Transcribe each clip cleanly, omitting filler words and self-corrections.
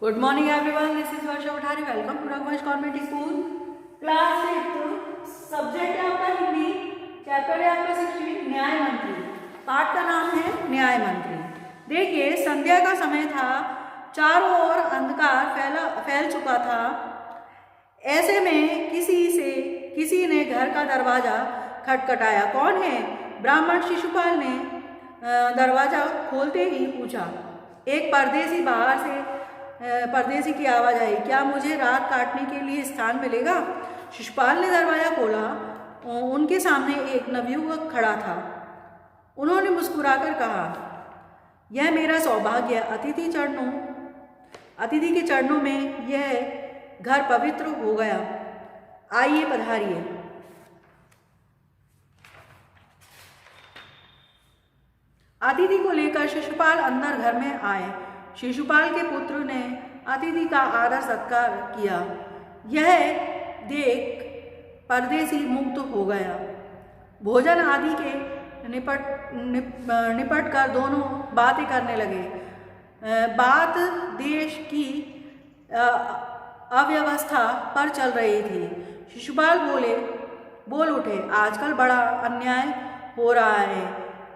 Good morning everyone, this is Varsha Kothari. Welcome to Raghuvansh Convent School. Class 8 subject है आपका Hindi, chapter है आपका 16 न्याय मंत्री। पाठ का नाम है न्याय मंत्री। देखिए, संध्या का समय था, चारों ओर अंधकार फैल चुका था। ऐसे में किसी ने घर का दरवाजा खटखटाया। कौन है? ब्राह्मण शिशुपाल ने दरवाजा खोलते ही पूछा। एक परदेसी की आवाज़ आई, क्या मुझे रात काटने के लिए स्थान मिलेगा? शिशुपाल ने दरवाज़ा खोला। उनके सामने एक नवयुवक खड़ा था। उन्होंने मुस्कुराकर कहा, यह मेरा सौभाग्य है। अतिथि के चरणों में यह घर पवित्र हो गया। आइए पधारिए। अतिथि को लेकर शिशुपाल अंदर घर में आए। शिशुपाल के पुत्र ने अतिथि का आदर सत्कार किया। यह देख परदेसी मुग्ध हो गया। भोजन आदि के निपट कर दोनों बातें करने लगे। बात देश की अव्यवस्था पर चल रही थी। शिशुपाल बोल उठे, आजकल बड़ा अन्याय हो रहा है।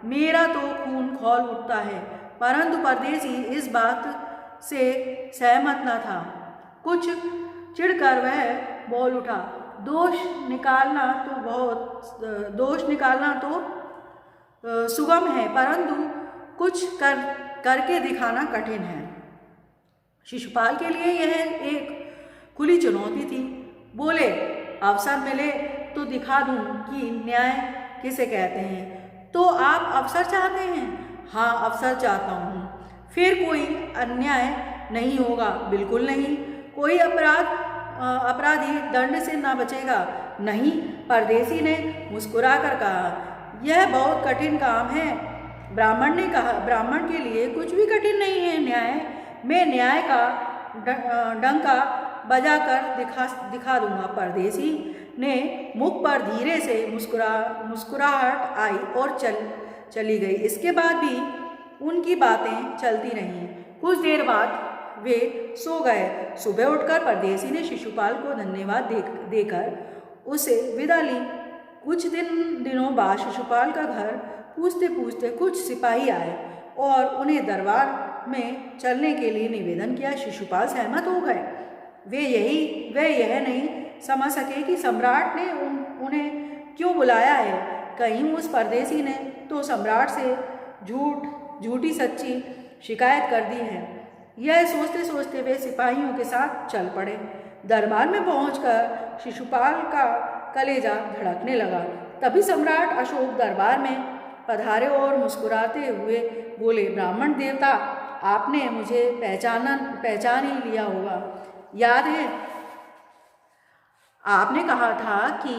मेरा तो खून खौल उठता है। परंतु परदेसी इस बात से सहमत न था। कुछ चिढ़कर वह बोल उठा, दोष निकालना तो सुगम है, परंतु कुछ करके दिखाना कठिन है। शिशुपाल के लिए यह एक खुली चुनौती थी। बोले, अवसर मिले तो दिखा दूं कि न्याय किसे कहते हैं। तो आप अवसर चाहते हैं? हाँ, अवसर चाहता हूँ। फिर कोई अन्याय नहीं होगा? बिल्कुल नहीं। कोई अपराधी दंड से ना बचेगा? नहीं। परदेसी ने मुस्कुराकर कहा, यह बहुत कठिन काम है। ब्राह्मण ने कहा, ब्राह्मण के लिए कुछ भी कठिन नहीं है। मैं न्याय का डंका बजाकर दिखा दूंगा। परदेसी ने मुख पर धीरे से मुस्कुराहट आई और चली गई। इसके बाद भी उनकी बातें चलती रहीं। कुछ देर बाद वे सो गए। सुबह उठकर परदेसी ने शिशुपाल को धन्यवाद देकर उसे विदा ली। कुछ दिनों बाद शिशुपाल का घर पूछते पूछते कुछ सिपाही आए और उन्हें दरबार में चलने के लिए निवेदन किया। शिशुपाल सहमत हो गए। वे यह नहीं समझ सके कि सम्राट ने उन्हें क्यों बुलाया है। कहीं उस परदेसी ने तो सम्राट से झूठी सच्ची शिकायत कर दी है। यह सोचते सोचते वे सिपाहियों के साथ चल पड़े। दरबार में पहुंचकर शिशुपाल का कलेजा धड़कने लगा। तभी सम्राट अशोक दरबार में पधारे और मुस्कुराते हुए बोले, ब्राह्मण देवता, आपने मुझे पहचान ही लिया होगा। याद है, आपने कहा था कि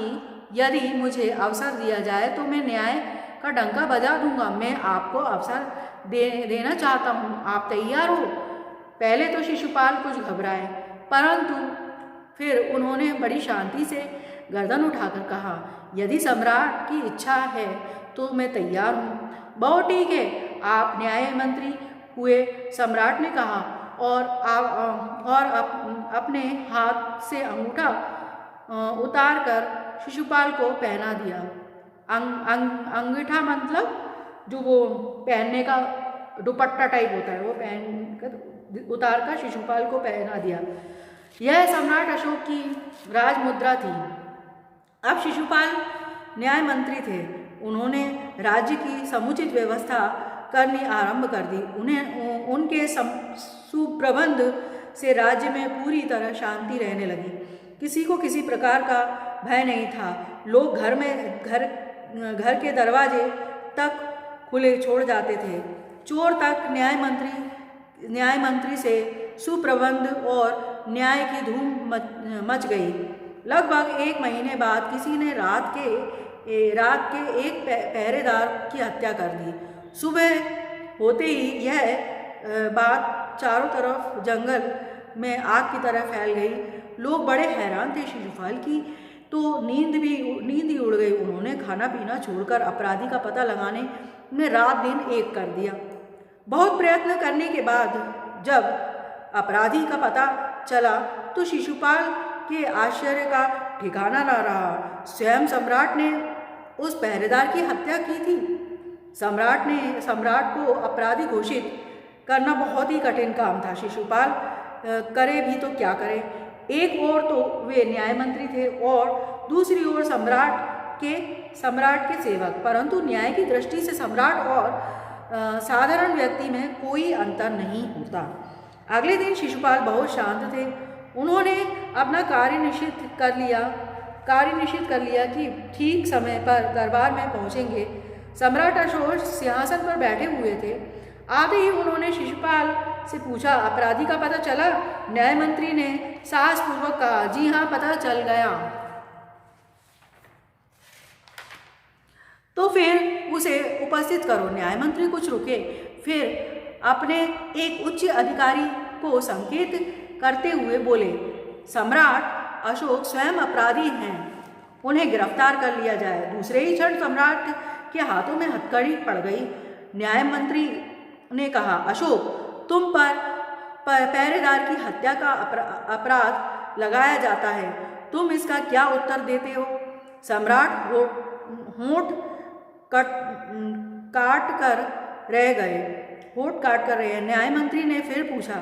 यदि मुझे अवसर दिया जाए तो मैं न्याय का डंका बजा दूंगा। मैं आपको अवसर देना चाहता हूँ। आप तैयार हो? पहले तो शिशुपाल कुछ घबराए, परंतु फिर उन्होंने बड़ी शांति से गर्दन उठाकर कहा, यदि सम्राट की इच्छा है तो मैं तैयार हूँ। बहुत ठीक है, आप न्याय मंत्री हुए। सम्राट ने कहा और अपने हाथ से अंगूठा उतार कर शिशुपाल को पहना दिया। अंगूठा मतलब जो वो पहनने का दुपट्टा टाइप होता है, वो पहन कर उतार कर शिशुपाल को पहना दिया। यह सम्राट अशोक की राजमुद्रा थी। अब शिशुपाल न्याय मंत्री थे। उन्होंने राज्य की समुचित व्यवस्था करनी आरंभ कर दी। उनके सुप्रबंध से राज्य में पूरी तरह शांति रहने लगी। किसी को किसी प्रकार का भय नहीं था। लोग घर के दरवाजे तक खुले छोड़ जाते थे। चोर तक न्याय मंत्री से सुप्रबंध और न्याय की धूम मच गई। लगभग 1 महीने बाद किसी ने रात के एक पहरेदार की हत्या कर दी। सुबह होते ही यह बात चारों तरफ जंगल में आग की तरह फैल गई। लोग बड़े हैरान थे। शिशुपाल की तो नींद ही उड़ गई। उन्होंने खाना पीना छोड़कर अपराधी का पता लगाने में रात दिन एक कर दिया। बहुत प्रयत्न करने के बाद जब अपराधी का पता चला तो शिशुपाल के आश्चर्य का ठिकाना न रहा। स्वयं सम्राट ने उस पहरेदार की हत्या की थी। सम्राट को अपराधी घोषित करना बहुत ही कठिन काम था। शिशुपाल करे भी तो क्या करे। एक ओर तो वे न्याय मंत्री थे और दूसरी ओर सम्राट के सेवक, परंतु न्याय की दृष्टि से सम्राट और साधारण व्यक्ति में कोई अंतर नहीं होता। अगले दिन शिशुपाल बहुत शांत थे। उन्होंने अपना कार्य निश्चित कर लिया कि ठीक समय पर दरबार में पहुंचेंगे। सम्राट अशोक सिंहासन पर बैठे हुए थे। आते ही उन्होंने शिशुपाल से पूछा, अपराधी का पता चला? न्याय मंत्री ने साहसपूर्वक कहा, जी हाँ, पता चल गया। तो फिर उसे उपस्थित करो। न्याय मंत्री कुछ रुके, फिर अपने एक उच्च अधिकारी को संकेत करते हुए बोले, सम्राट अशोक स्वयं अपराधी हैं, उन्हें गिरफ्तार कर लिया जाए। दूसरे ही क्षण सम्राट के हाथों में हथकड़ी पड़ गई। न्याय मंत्री ने कहा, अशोक, तुम पर पहरेदार की हत्या का अपराध लगाया जाता है, तुम इसका क्या उत्तर देते हो? सम्राट होठ काट कर रह गए। न्याय मंत्री ने फिर पूछा,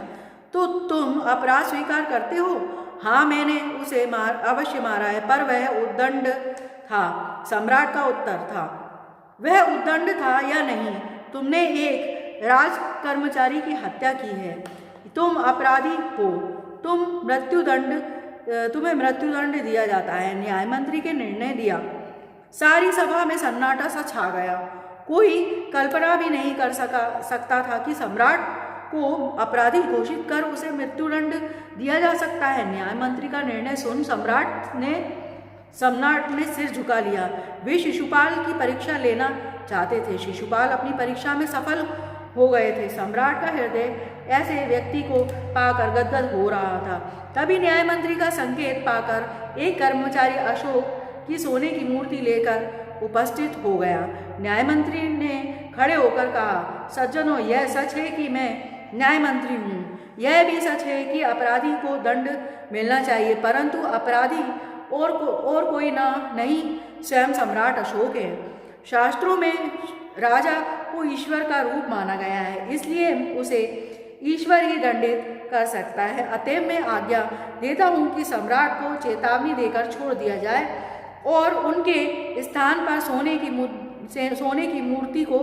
तो तुम अपराध स्वीकार करते हो? हाँ, मैंने उसे अवश्य मारा है, पर वह उद्दंड था। सम्राट का उत्तर था। वह उद्दंड था या नहीं, तुमने एक राज कर्मचारी की हत्या की है, तुम अपराधी हो, तुम्हें मृत्युदंड दिया जाता है। न्याय मंत्री के निर्णय दिया। सारी सभा में सन्नाटा सा छा गया। कोई कल्पना भी नहीं कर सकता था कि सम्राट को अपराधी घोषित कर उसे मृत्युदंड दिया जा सकता है। न्याय मंत्री का निर्णय सुन सम्राट ने सिर झुका लिया। वे शिशुपाल की परीक्षा लेना चाहते थे। शिशुपाल अपनी परीक्षा में सफल हो गए थे। सम्राट का हृदय ऐसे व्यक्ति को पाकर गदगद हो रहा था। तभी न्याय मंत्री का संकेत पाकर एक कर्मचारी अशोक की सोने की मूर्ति लेकर उपस्थित हो गया। न्याय मंत्री ने खड़े होकर कहा, सज्जनों, यह सच है कि मैं न्याय मंत्री हूँ। यह भी सच है कि अपराधी को दंड मिलना चाहिए, परंतु अपराधी और कोई नहीं, स्वयं सम्राट अशोक है। शास्त्रों में राजा को ईश्वर का रूप माना गया है, इसलिए उसे ईश्वर ही दंडित कर सकता है। अतएव मैं आज्ञा देता हूँ कि सम्राट को चेतावनी देकर छोड़ दिया जाए और उनके स्थान पर सोने की मूर्ति को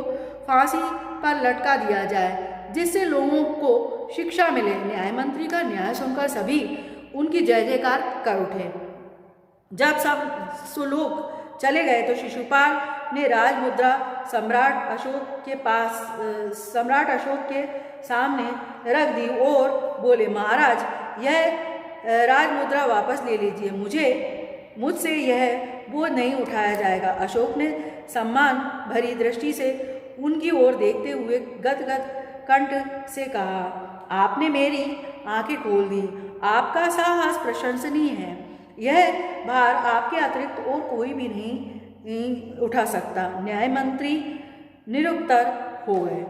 फांसी पर लटका दिया जाए, जिससे लोगों को शिक्षा मिले। न्याय मंत्री का न्याय सुनकर सभी उनकी जय जयकार कर उठे। जब सब लोग चले गए तो शिशुपाल ने राजमुद्रा सम्राट अशोक के सामने रख दी और बोले, महाराज, यह राजमुद्रा वापस ले लीजिए, मुझसे यह बोझ नहीं उठाया जाएगा। अशोक ने सम्मान भरी दृष्टि से उनकी ओर देखते हुए गदगद कंठ से कहा, आपने मेरी आंखें खोल दी। आपका साहस प्रशंसनीय है। यह भार आपके अतिरिक्त और कोई भी नहीं उठा सकता। न्याय मंत्री निरुत्तर हो गए।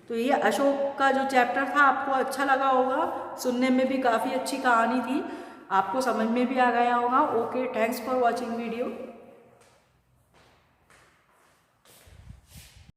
तो ये अशोक का जो चैप्टर था आपको अच्छा लगा होगा, सुनने में भी काफ़ी अच्छी कहानी थी, आपको समझ में भी आ गया होगा। Okay, thanks for watching video.